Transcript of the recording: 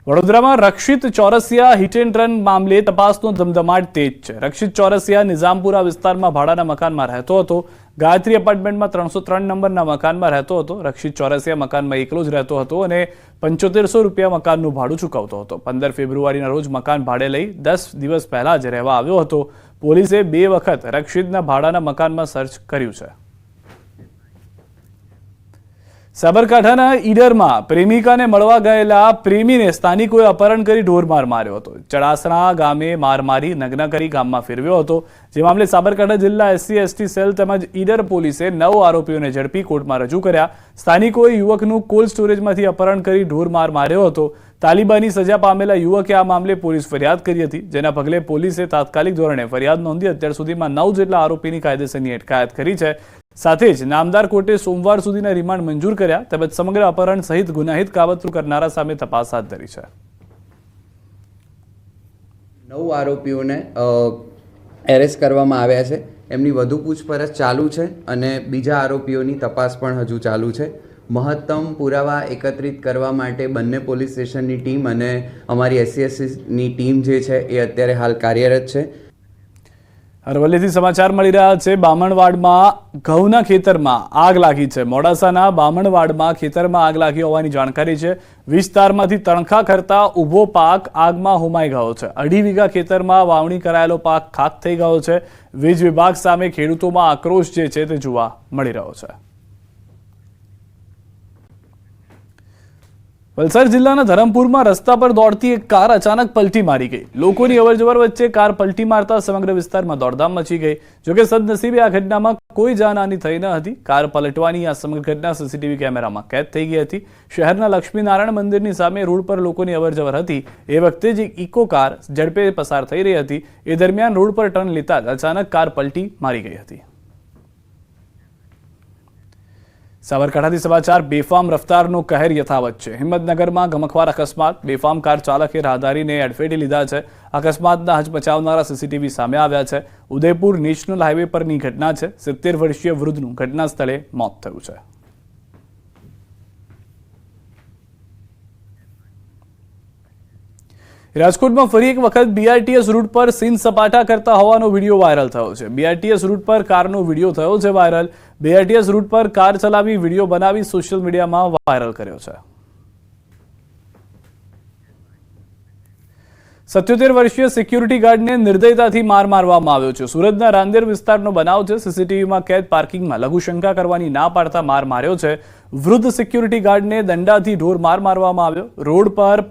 વડોદરામાં રક્ષિત Chaurasia hit and run મામલે તપાસનો ધમધમાટ તેજ છે। રક્ષિત ચોરસિયા નિઝામપુરા વિસ્તારમાં ભાડાના મકાનમાં રહેતો હતો। ગાયત્રી એપાર્ટમેન્ટમાં 303 નંબરના મકાનમાં રહેતો હતો। રક્ષિત ચોરસિયા મકાનમાં એકલો જ રહેતો હતો અને 7500 રૂપિયા મકાનનું ભાડું ચૂકવતો હતો। 15 ફેબ્રુઆરીના રોજ મકાન ભાડે લઈ 10 દિવસ પહેલા જ રહેવા આવ્યો હતો। પોલીસે 2 વખત રક્ષિતના ભાડાના મકાનમાં સર્ચ કર્યું છે। સાબરકાંઠાના ઈડરમાં પ્રેમિકાને મળવા ગયેલા પ્રેમીને સ્થાનિકોએ અપહરણ કરી ઢોરમાર માર્યો હતો। ચડાસણા ગામે માર મારી નગ્ન કરી ગામમાં ફેરવ્યો હતો। જે મામલે સાબરકાંઠા જિલ્લા SC/ST સેલ તેમજ ઈડર પોલીસે 9 આરોપીઓને ઝડપી કોર્ટમાં રજૂ કર્યા। સ્થાનિકોએ યુવકનું કોલ્ડ સ્ટોરેજમાંથી અપહરણ કરી ઢોરમાર માર્યો હતો। તાલિબાની સજા પામેલા યુવકે આ મામલે પોલીસ ફરિયાદ કરી હતી, જેના પગલે પોલીસે તાત્કાલિક ધોરણે ફરિયાદ નોંધી અત્યાર સુધીમાં 9 જેટલા આરોપીની કાયદેસરની અટકાયત કરી છે। સાથે જ નામદાર કોર્ટે સોમવાર સુધીના રિમાન્ડ મંજૂર કર્યા તેમજ સમગ્ર અપહરણ સહિત ગુનાહિત કાવતરું કરનારા સામે તપાસ હાથ ધરી છે। 9 આરોપીઓને એરેસ્ટ કરવામાં આવ્યા છે। એમની વધુ પૂછપરછ ચાલુ છે અને બીજા આરોપીઓની તપાસ પણ હજુ ચાલુ છે। મહત્તમ પુરાવા એકત્રિત કરવા માટે બંને પોલીસ સ્ટેશનની ટીમ અને અમારી SC/STની ટીમ જે છે એ અત્યારે હાલ કાર્યરત છે। અરવલ્લીથી સમાચાર મળી રહ્યા છે। બામણવાડમાં ઘઉંના ખેતરમાં આગ લાગી છે। મોડાસાના બામણવાડમાં ખેતરમાં આગ લાગી હોવાની જાણકારી છે। વિસ્તારમાંથી તણખા કરતા ઊભો પાક આગમાં હોમાઈ ગયો છે। 2.5 વીઘા ખેતરમાં વાવણી કરાયેલો પાક ખાક થઈ ગયો છે। વીજ વિભાગ સામે ખેડૂતોમાં આક્રોશ જે છે તે જોવા મળી રહ્યો છે। વલસાડ જિલ્લાના ધરમપુરમાં રસ્તા પર દોડતી એક કાર અચાનક પલટી મારી ગઈ। લોકોની અવરજવર વચ્ચે કાર પલટી મારતા સમગ્ર વિસ્તારમાં દોડધામ મચી ગઈ। જોકે સદનસીબે આ ઘટનામાં કોઈ જાનહાનિ થઈ ન હતી। કાર પલટવાની આ સમગ્ર ઘટના CCTV કેમેરામાં કેદ થઈ ગઈ હતી। શહેરના લક્ષ્મીનારાયણ મંદિરની સામે રોડ પર લોકોની અવરજવર હતી। એ વખતે જ એક ઇકો કાર ઝડપે પસાર થઈ રહી હતી। એ દરમિયાન રોડ પર ટર્ન લેતા જ અચાનક કાર પલટી મારી ગઈ હતી। સાબરકાંઠાથી સમાચાર। બેફામ રફતારનો કહેર યથાવત છે। હિંમતનગરમાં ગમખ્વાર અકસ્માત। બેફામ કાર ચાલકે રાહદારીને અડફેટે લીધા છે। અકસ્માતના હચમચાવનારા CCTV સામે આવ્યા છે। ઉદયપુર નેશનલ હાઈવે પરની ઘટના છે। 70 વર્ષીય વૃદ્ધનું ઘટના સ્થળે મોત થયું છે। રાજકોટમાં ફરી એક વખત BRTS રૂટ પર સીન સપાટા કરતા હોવાનો વિડીયો વાયરલ થયો છે। BRTS રૂટ પર કારનો વિડીયો થયો છે વાયરલ। BRTS રૂટ પર કાર ચલાવી વિડીયો બનાવી સોશિયલ મીડિયામાં વાયરલ કર્યો છે। 77 વર્ષીય સિક્યુરિટી ગાર્ડને નિર્દયતાથી માર મારવામાં આવ્યો છે। સુરતના રાંદેર વિસ્તારનો બનાવ છે। CCTVમાં કેદ પાર્કિંગમાં લઘુશંકા કરવાની ના પાડતા માર માર્યો છે। વૃદ્ધ સિક્યુરિટી ગાર્ડને દંડાથી ઢોર માર મારવામાં આવ્યો। રોડ પર